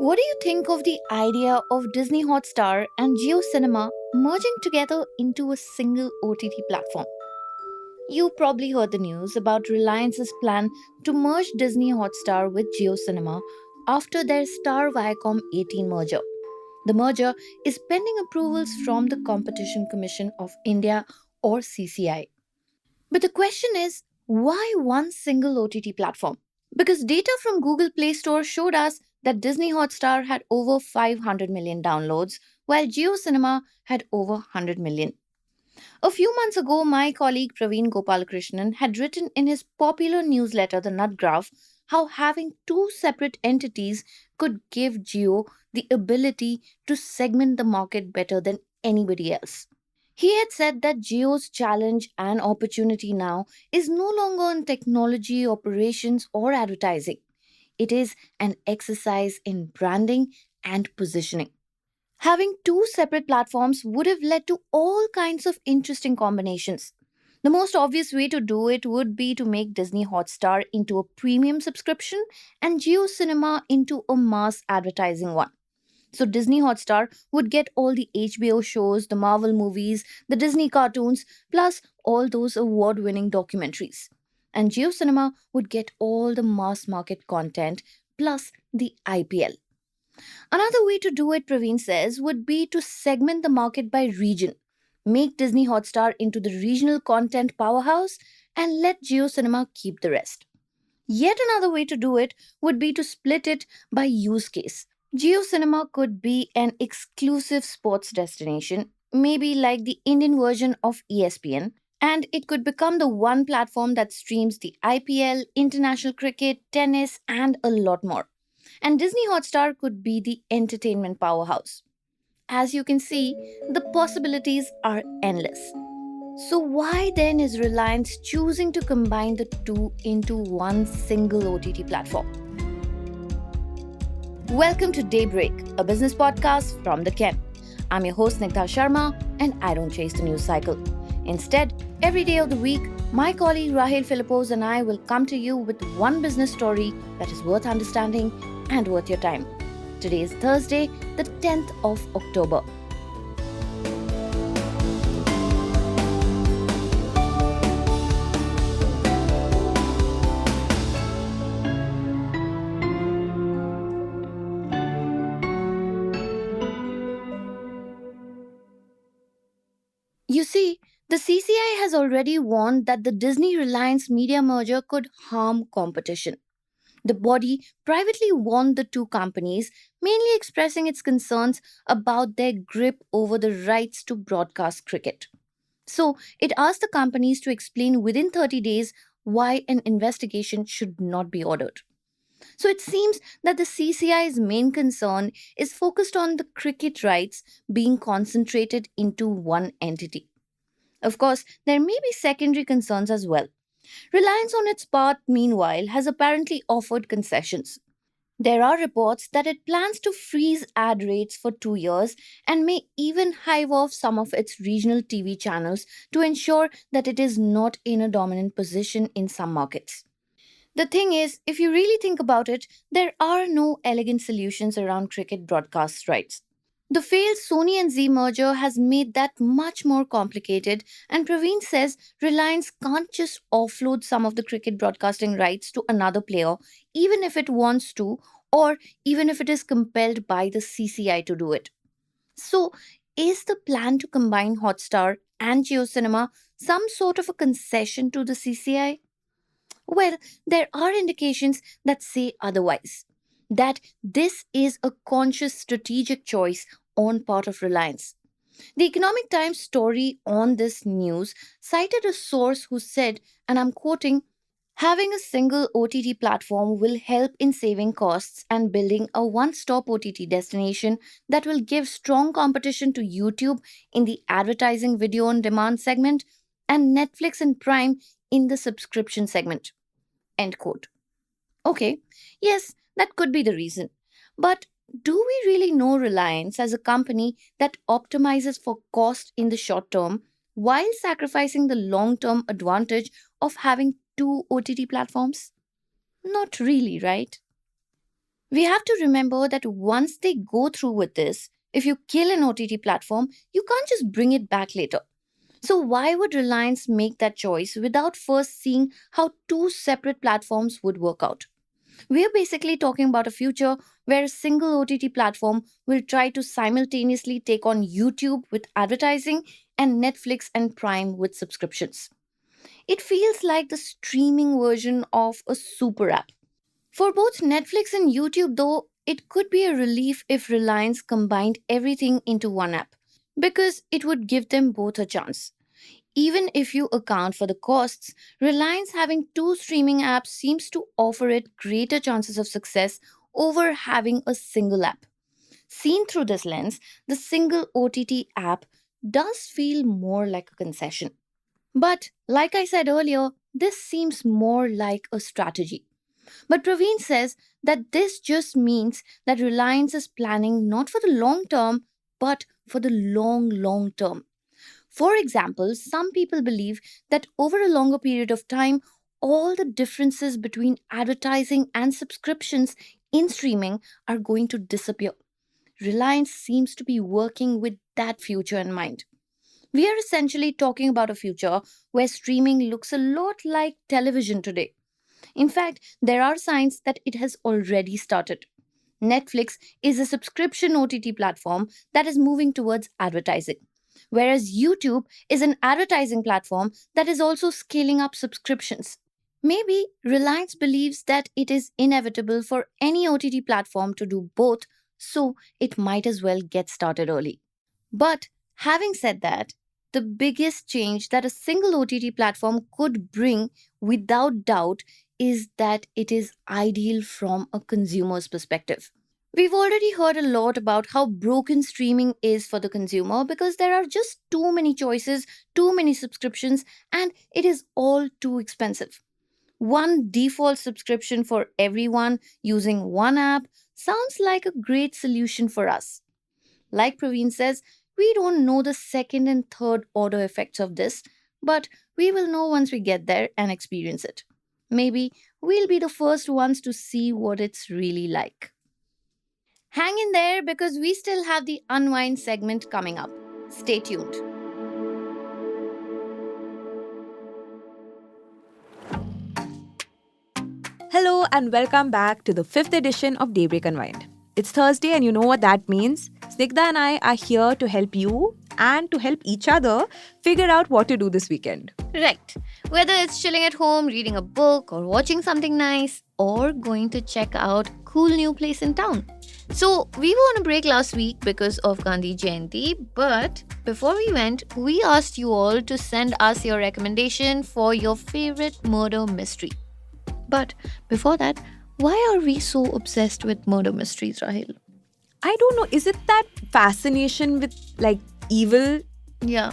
What do you think of the idea of Disney Hotstar and Jiocinema merging together into a single OTT platform? You probably heard the news about Reliance's plan to merge Disney Hotstar with Jiocinema after their Star Viacom 18 merger. The merger is pending approvals from the Competition Commission of India or CCI. But the question is, why one single OTT platform? Because data from Google Play Store showed us that Disney Hotstar had over 500 million downloads, while JioCinema had over 100 million. A few months ago, my colleague Praveen Gopalakrishnan had written in his popular newsletter, The Nut Graph, how having two separate entities could give Jio the ability to segment the market better than anybody else. He had said that Jio's challenge and opportunity now is no longer in technology, operations, or advertising. It is an exercise in branding and positioning. Having two separate platforms would have led to all kinds of interesting combinations. The most obvious way to do it would be to make Disney Hotstar into a premium subscription and Jio Cinema into a mass advertising one. So Disney Hotstar would get all the HBO shows, the Marvel movies, the Disney cartoons, plus all those award-winning documentaries. And Jio Cinema would get all the mass market content plus the IPL. Another way to do it, Praveen says, would be to segment the market by region. Make Disney Hotstar into the regional content powerhouse and let Jio Cinema keep the rest. Yet another way to do it would be to split it by use case. Geo Cinema could be an exclusive sports destination, maybe like the Indian version of ESPN, and it could become the one platform that streams the IPL, international cricket, tennis, and a lot more. And Disney Hotstar could be the entertainment powerhouse. As you can see, the possibilities are endless. So, why then is Reliance choosing to combine the two into one single OTT platform? Welcome to Daybreak, a business podcast from the Ken. I'm your host Snigdha Sharma, and I don't chase the news cycle. Instead, every day of the week, my colleague Rahel Philippos and I will come to you with one business story that is worth understanding and worth your time. Today is Thursday, the 10th of October. You see, the CCI has already warned that the Disney Reliance media merger could harm competition. The body privately warned the two companies, mainly expressing its concerns about their grip over the rights to broadcast cricket. So, it asked the companies to explain within 30 days why an investigation should not be ordered. So, it seems that the CCI's main concern is focused on the cricket rights being concentrated into one entity. Of course, there may be secondary concerns as well. Reliance, on its part, meanwhile, has apparently offered concessions. There are reports that it plans to freeze ad rates for 2 years and may even hive off some of its regional TV channels to ensure that it is not in a dominant position in some markets. The thing is, if you really think about it, there are no elegant solutions around cricket broadcast rights. The failed Sony and Z merger has made that much more complicated, and Praveen says Reliance can't just offload some of the cricket broadcasting rights to another player, even if it wants to, or even if it is compelled by the CCI to do it. So, is the plan to combine Hotstar and JioCinema some sort of a concession to the CCI? Well, there are indications that say otherwise. That this is a conscious strategic choice on part of Reliance. The Economic Times story on this news cited a source who said, and I'm quoting, having a single OTT platform will help in saving costs and building a one stop OTT destination that will give strong competition to YouTube in the advertising video on demand segment and Netflix and Prime in the subscription segment. End quote. Okay, yes, that could be the reason. But do we really know Reliance as a company that optimizes for cost in the short term while sacrificing the long term advantage of having two OTT platforms? Not really, right? We have to remember that once they go through with this, if you kill an OTT platform, you can't just bring it back later. So, why would Reliance make that choice without first seeing how two separate platforms would work out? We are basically talking about a future where a single OTT platform will try to simultaneously take on YouTube with advertising and Netflix and Prime with subscriptions. It feels like the streaming version of a super app. For both Netflix and YouTube, though, it could be a relief if Reliance combined everything into one app, because it would give them both a chance. Even if you account for the costs, Reliance having two streaming apps seems to offer it greater chances of success over having a single app. Seen through this lens, the single OTT app does feel more like a concession. But, like I said earlier, this seems more like a strategy. But Praveen says that this just means that Reliance is planning not for the long term, but for the long term. For example, some people believe that over a longer period of time, all the differences between advertising and subscriptions in streaming are going to disappear. Reliance seems to be working with that future in mind. We are essentially talking about a future where streaming looks a lot like television today. In fact, there are signs that it has already started. Netflix is a subscription OTT platform that is moving towards advertising, whereas YouTube is an advertising platform that is also scaling up subscriptions. Maybe Reliance believes that it is inevitable for any OTT platform to do both, so it might as well get started early. But having said that, the biggest change that a single OTT platform could bring without doubt is that it is ideal from a consumer's perspective. We've already heard a lot about how broken streaming is for the consumer because there are just too many choices, too many subscriptions, and it is all too expensive. One default subscription for everyone using one app sounds like a great solution for us. Like Praveen says, we don't know the second and third order effects of this, but we will know once we get there and experience it. Maybe we'll be the first ones to see what it's really like. Hang in there because we still have the unwind segment coming up. Stay tuned. Hello and welcome back to the 5th edition of Daybreak Unwind. It's Thursday and you know what that means. Snigdha and I are here to help you and to help each other figure out what to do this weekend. Right. Whether it's chilling at home, reading a book, or watching something nice, or going to check out a cool new place in town. So, we were on a break last week because of Gandhi Jayanti, but before we went, we asked you all to send us your recommendation for your favorite murder mystery. But before that, why are we so obsessed with murder mysteries, Rahel? I don't know, is it that fascination with evil? Yeah.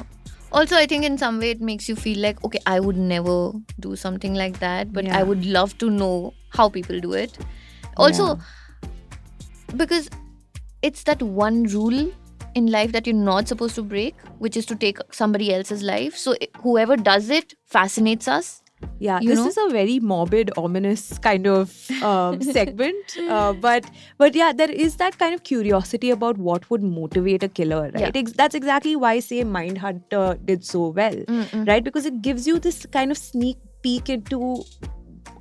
Also, I think in some way it makes you feel like, okay, I would never do something like that, but I would love to know how people do it. Also, because it's that one rule in life that you're not supposed to break, which is to take somebody else's life. So whoever does it fascinates us. Yeah, this is a very morbid, ominous kind of segment. But yeah, there is that kind of curiosity about what would motivate a killer, right? Yeah. That's exactly why, say, Mindhunter did so well, right? Because it gives you this kind of sneak peek into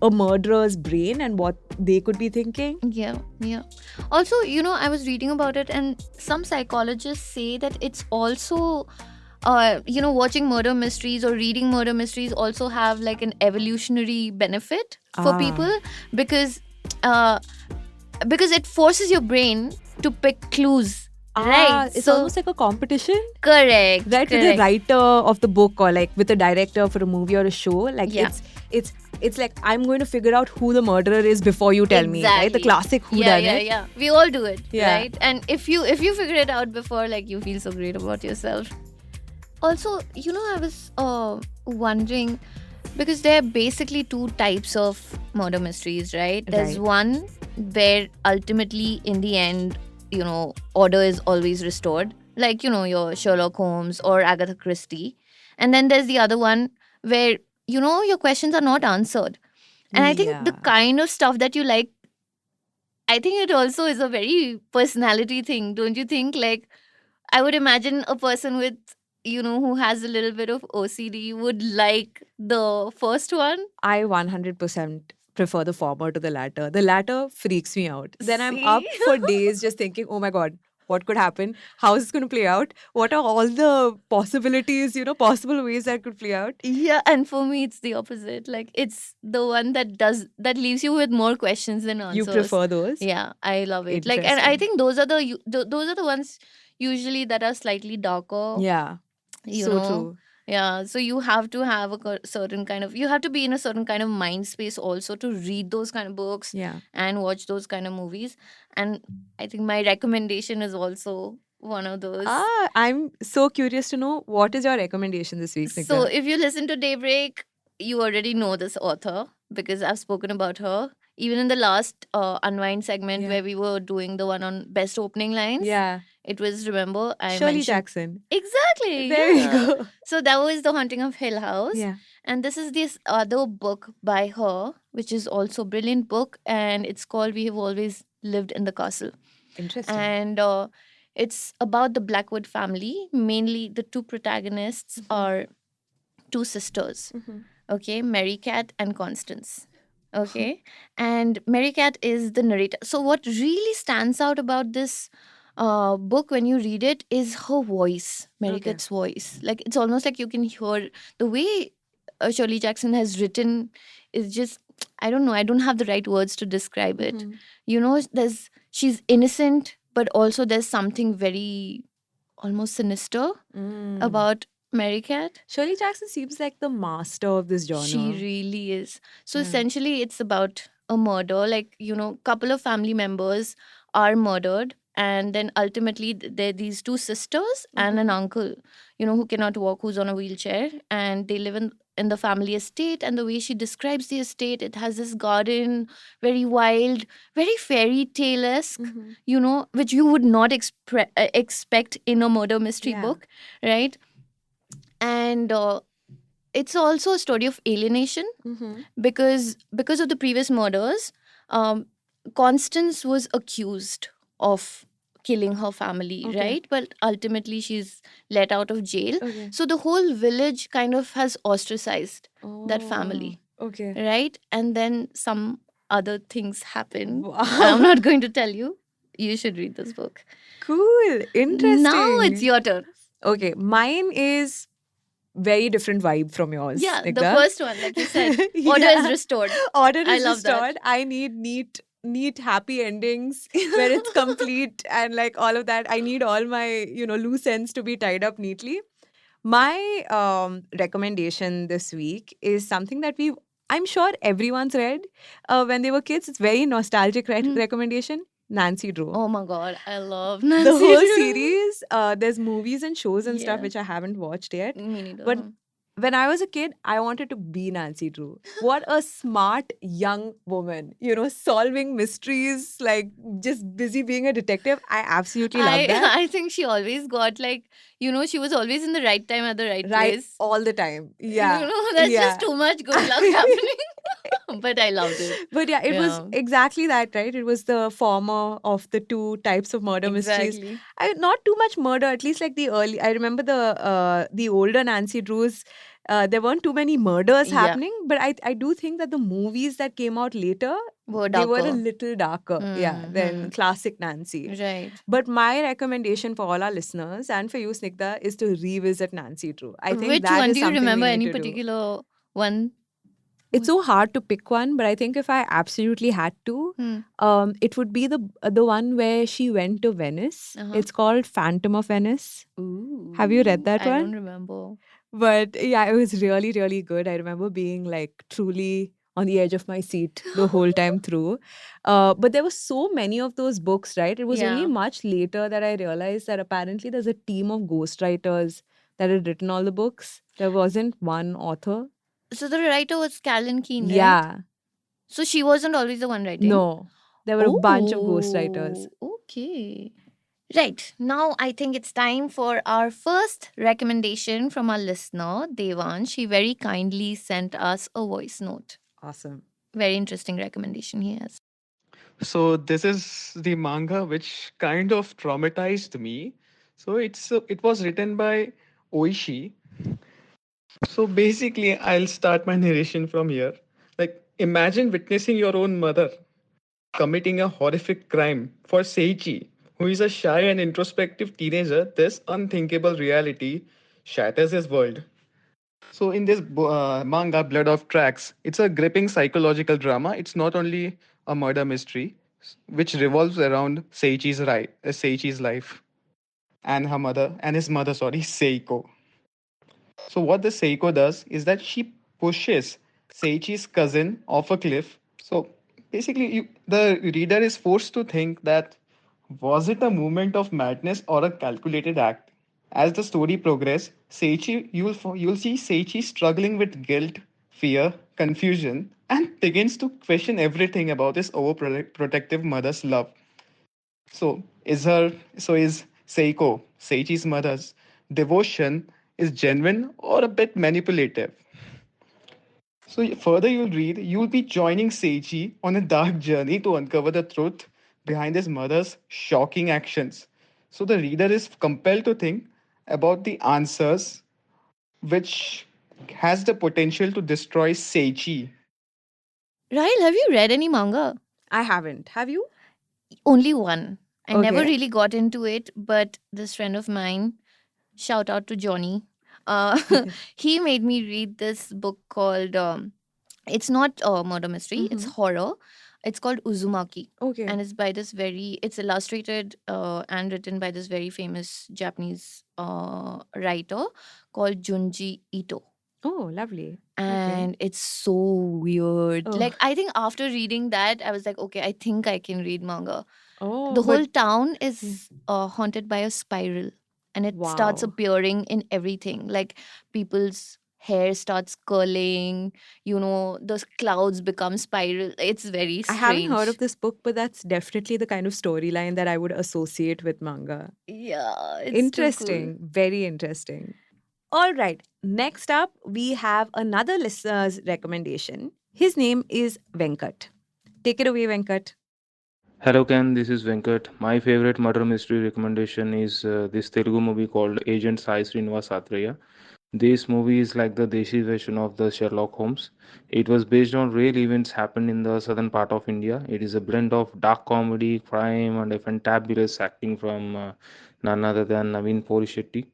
a murderer's brain and what they could be thinking. Yeah. Also, I was reading about it, and some psychologists say that it's also watching murder mysteries or reading murder mysteries also have like an evolutionary benefit for people because it forces your brain to pick clues. Right. It's almost like a competition. Correct. Right, with the writer of the book or like with the director for a movie or a show. Like it's like I'm going to figure out who the murderer is before you tell me. Right? The classic whodunit. Yeah. We all do it. Yeah. Right. And if you figure it out before, like you feel so great about yourself. Also, I was wondering, because there are basically two types of murder mysteries, right? There's one where ultimately in the end, order is always restored. Like, your Sherlock Holmes or Agatha Christie. And then there's the other one where, your questions are not answered. And I think the kind of stuff that you like I think it also is a very personality thing, don't you think? Like, I would imagine a person with, who has a little bit of OCD would like the first one. I 100% prefer the former to the latter. The latter freaks me out. Then I'm See? up for days just thinking, oh my God, what could happen? How is this going to play out? What are all the possibilities, possible ways that could play out? Yeah, and for me, it's the opposite. Like, it's the one that leaves you with more questions than answers. You prefer those? Yeah, I love it. Like, and I Interesting. think those are the ones usually that are slightly darker. Yeah. You So know. true. Yeah, so you have to have certain kind of, you have to be in a certain kind of mind space also to read those kind of books Yeah. and watch those kind of movies. And I think my recommendation is also one of those. I'm so curious to know what is your recommendation this week, So Snigdha? if you listen to Daybreak, you already know this author because I've spoken about her. Even in the last Unwind segment Yeah. where we were doing the one on best opening lines, Yeah. it was, remember, I Shirley mentioned. Jackson. Exactly. There you Yeah. go. So that was The Haunting of Hill House. Yeah. And this is this other book by her, which is also a brilliant book. And it's called We Have Always Lived in the Castle. Interesting. And it's about the Blackwood family. Mainly the two protagonists are two sisters. Okay, Mary Cat and Constance. Okay, and Mary Cat is the narrator. So what really stands out about this book when you read it is her voice, Mary Okay. Cat's voice. Like, it's almost like you can hear the way Shirley Jackson has written is just, I don't know, I don't have the right words to describe it. She's innocent, but also there's something very almost sinister about Mary Cat. Shirley Jackson seems like the master of this genre. She really is. So Yeah. essentially, it's about a murder. Like, couple of family members are murdered. And then ultimately, there are these two sisters and an uncle, who cannot walk, who's on a wheelchair. And they live in the family estate. And the way she describes the estate, it has this garden, very wild, very fairy tale esque, which you would not expect in a murder mystery Yeah. book, right? And it's also a story of alienation because of the previous murders. Constance was accused of killing her family, Okay. right? But ultimately she's let out of jail. Okay. So the whole village kind of has ostracized that family, Okay. right? And then some other things happen. Wow. I'm not going to tell you. You should read this book. Cool. Interesting. Now it's your turn. Okay. Mine is very different vibe from yours. Yeah, the Snigdha. first one, like you said, order Yeah. is restored. Order I is love that. restored. I need neat happy endings where it's complete and like all of that. I need all my loose ends to be tied up neatly. My recommendation this week is something that I'm sure everyone's read when they were kids. It's very nostalgic recommendation. Nancy Drew. Oh my god, I love Nancy. The whole Drew. series, there's movies and shows and stuff Yeah. which I haven't watched yet. Me neither. But when I was a kid, I wanted to be Nancy Drew. What a smart young woman, solving mysteries, like just busy being a detective. I absolutely love that. I think she always got like, she was always in the right time at the right Right, place. all the time. Yeah. That's Yeah. just too much good luck happening. But I loved it. But yeah, it was Yeah. exactly that, right? It was the former of the two types of murder mysteries. Exactly. Not too much murder, at least like the early. I remember the older Nancy Drews. There weren't too many murders Yeah. happening, but I do think that the movies that came out later, Were they were a darker. little darker, than classic Nancy. Right. But my recommendation for all our listeners and for you, Snigdha, is to revisit Nancy Drew. I think Which that one is do you something we remember? need Any to do. particular one? It's so hard to pick one, but I think if I absolutely had to, it would be the one where she went to Venice. It's called Phantom of Venice. Ooh. Have you read that I one? don't remember. But yeah, it was really, really good. I remember being like truly on the edge of my seat the whole time through. But there were so many of those books, right? It was only Yeah. much later that I realized that apparently there's a team of ghostwriters that had written all the books. There wasn't one author. So the writer was Carolyn Keene, right? Yeah. So she wasn't always the one writing? No. There were a bunch of ghostwriters. Oh, okay. Right. Now I think it's time for our first recommendation from our listener, Devansh. He very kindly sent us a voice note. Awesome. Very interesting recommendation he has. So this is the manga which kind of traumatized me. So it was written by Oishi. So basically, I'll start my narration from here. Like, imagine witnessing your own mother committing a horrific crime. For Seichi, who is a shy and introspective teenager, this unthinkable reality shatters his world. So, in this manga, Blood of Tracks, it's a gripping psychological drama. It's not only a murder mystery, which revolves around Seichi's life and her mother, and his mother, sorry, Seiko. So what the Seiko does is that she pushes Seichi's cousin off a cliff. So basically, the reader is forced to think that was it a movement of madness or a calculated act? As the story progresses, you'll see Seichi struggling with guilt, fear, confusion, and begins to question everything about his overprotective mother's love. So is Seiko, Seichi's mother's devotion is genuine or a bit manipulative? So further you'll read, you'll be joining Seichi on a dark journey to uncover the truth behind his mother's shocking actions. So the reader is compelled to think about the answers which has the potential to destroy Seichi. Rahel, have you read any manga? I haven't. Have you? Only one. I never Okay. really got into it, but this friend of mine, shout out to Johnny, uh, he made me read this book called, it's not murder mystery, it's Mm-hmm. horror. It's called Uzumaki. Okay. And it's by this very, it's illustrated and written by this very famous Japanese writer called Junji Ito. Oh, lovely. Okay. And it's so weird. Oh, Like, I think after reading that, I was like, okay, I think I can read manga. oh, The but whole town hmm, is haunted by a spiral, and it starts wow. appearing in everything. Like, people's hair starts curling, those clouds become spiral. It's very I haven't heard of strange. this book, but that's definitely the kind of storyline that I would associate with manga. Yeah, it's too cool. Interesting. Very interesting. All right. Next up, we have another listener's recommendation. His name is Venkat. Take it away, Venkat. Hello, Ken. This is Venkat. My favorite murder mystery recommendation is this Telugu movie called Agent Sai Srinivasa Athreya. This movie is like the Deshi version of the Sherlock Holmes. It was based on real events happened in the southern part of India. It is a blend of dark comedy, crime, and a fantabulous acting from none other than Naveen Polishetty.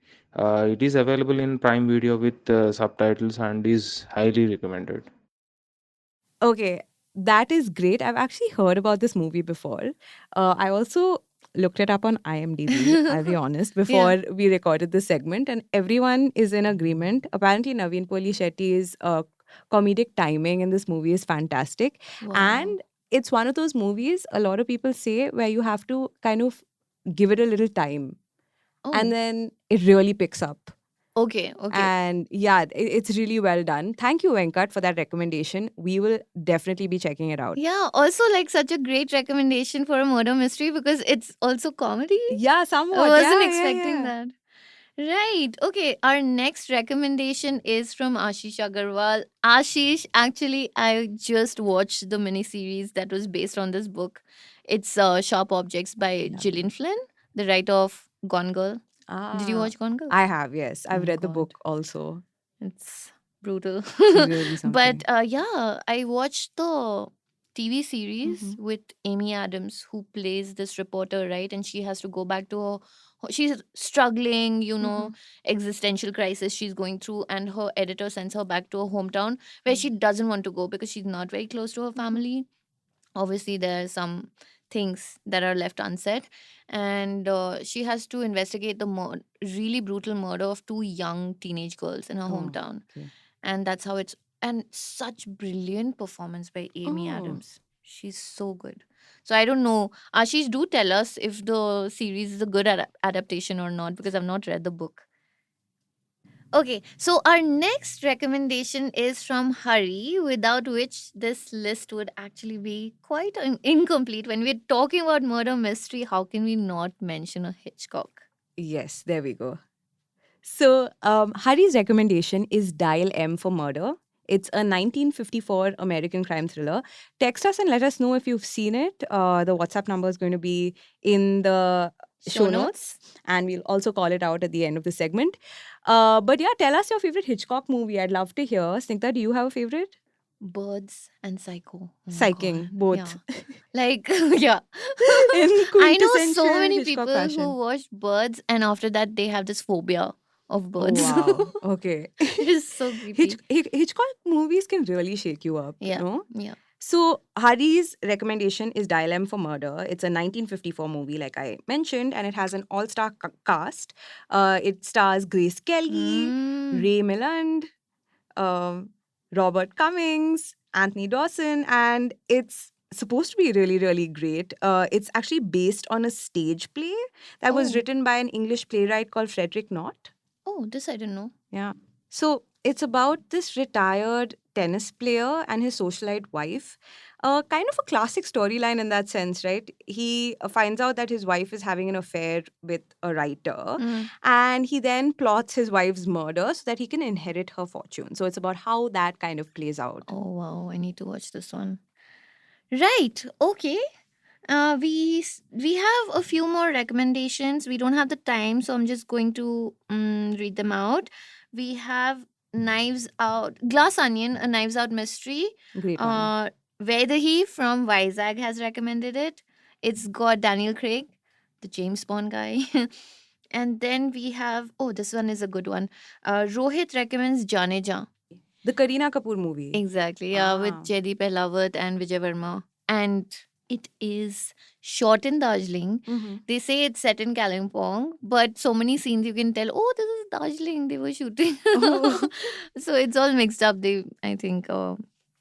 It is available in Prime Video with subtitles and is highly recommended. Okay, that is great. I've actually heard about this movie before. I also looked it up on IMDb, I'll be honest, Yeah. before we recorded this segment, and everyone is in agreement. Apparently, Naveen Polishetty's comedic timing in this movie is fantastic. Wow. And it's one of those movies a lot of people say where you have to kind of give it a little time and Oh, then it really picks up. okay, okay. And yeah, it's really well done. Thank you, Venkat, for that recommendation. We will definitely be checking it out. Yeah, also like such a great recommendation for a murder mystery because it's also comedy. Yeah, I somewhat. wasn't Yeah, yeah, expecting yeah. that. Right. Okay. Our next recommendation is from Ashish Agarwal. Ashish, actually, I just watched the miniseries that was based on this book. It's Sharp Objects by Gillian Lovely. Flynn, the writer of Gone Girl. Did you Ah, watch Gone Girl? I have, yes. Oh I've my read the god. book also. It's brutal. It's really But something. yeah, I watched the TV Mm-hmm. series with Amy Adams, who plays this reporter, right? And she has to go back to she's struggling, Mm-hmm. existential crisis she's going through. And her editor sends her back to her hometown where she doesn't want to go because she's not very close to her Mm-hmm. family. Obviously, there are some things that are left unsaid, and she has to investigate the really brutal murder of two young teenage girls in her Oh, hometown. okay. And that's how it's, and such brilliant performance by Amy Oh, Adams. She's so good. So I don't know, Ashish, do tell us if the series is a good adaptation or not, because I've not read the book. Okay, so our next recommendation is from Hari, without which this list would actually be quite incomplete. When we're talking about murder mystery, how can we not mention a Hitchcock? yes, there we go. So, Hari's recommendation is Dial M for Murder. It's a 1954 American crime thriller. Text us and let us know if you've seen it. The WhatsApp number is going to be in the show notes, and we'll also call it out at the end of the segment. But yeah, tell us your favorite Hitchcock movie. I'd love to hear. Snigdha, do you have a favorite? Birds and Psycho. Oh my Psyching, God. both. Yeah. Like, yeah. In I know so quintessential many Hitchcock people fashion. who watch Birds and after that they have this phobia of birds. Oh, wow. Okay. It is so creepy. Hitchcock movies can really shake you up. Yeah. No? Yeah. So, Hari's recommendation is Dial M for Murder. It's a 1954 movie, like I mentioned, and it has an all-star cast. It stars Grace Kelly, Mm. Ray Milland, Robert Cummings, Anthony Dawson, and it's supposed to be really, really great. It's actually based on a stage play that was Oh. written by an English playwright called Frederick Knott. Oh, this I didn't know. Yeah. So it's about this retired tennis player and his socialite wife. Kind of a classic storyline in that sense, right? He finds out that his wife is having an affair with a writer, Mm. and he then plots his wife's murder so that he can inherit her fortune. So it's about how that kind of plays out. Oh wow, I need to watch this one. Right. Okay. We have a few more recommendations. We don't have the time, so I'm just going to read them out. We have Knives Out, Glass Onion, a Knives Out mystery. Great one. Vaidehi from Vizag has recommended it. It's got Daniel Craig, the James Bond guy. And then we have, oh, this one is a good one. Rohith recommends Jaan. The Kareena Kapoor movie. Exactly, yeah, with Ah. Jaideep Ahlawat and Vijay Verma. And it is shot in Darjeeling. Mhm. They say it's set in Kalimpong, but so many scenes you can tell, oh, this is Darjeeling, they were shooting. Oh. So it's all mixed up. I think,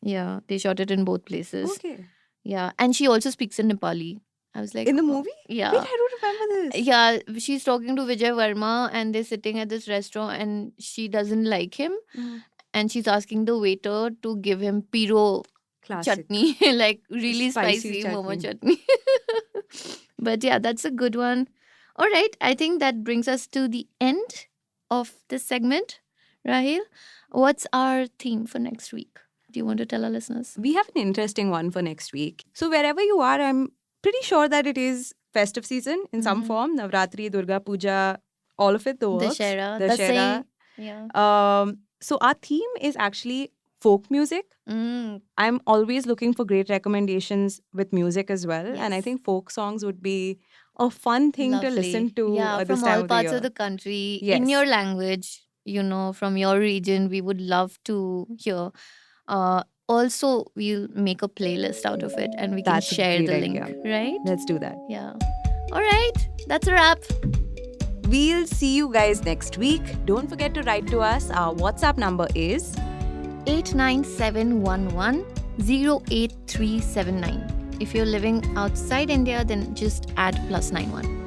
yeah, they shot it in both places. Okay. Yeah, and she also speaks in Nepali. I was like, In the oh, movie? yeah. Wait, I don't remember this. Yeah, she's talking to Vijay Verma and they're sitting at this restaurant and she doesn't like him. Mhm. And she's asking the waiter to give him piro Classic. chutney, like really Spicy spicy momo chutney. chutney. But yeah, that's a good one. All right, I think that brings us to the end of this segment. Rahel, what's our theme for next week? Do you want to tell our listeners? We have an interesting one for next week. So wherever you are, I'm pretty sure that it is festive season in some Mhm. form. Navratri, Durga Puja, all of it, the works. Dashera, Dashera. Yeah. So our theme is actually folk music. Mm, I'm always looking for great recommendations with music as well. And I Yes. think folk songs would be a fun thing to listen lovely. to Yeah, this from time all of the parts year. of the country, Yes. in your language, from your region, we would love to hear. Also, we'll make a playlist out of it and we can That's a share great the idea. link, right? Let's do that. Yeah. All right, that's a wrap. We'll see you guys next week. Don't forget to write to us. Our WhatsApp number is 89711 08379. If you're living outside India, then just add +91.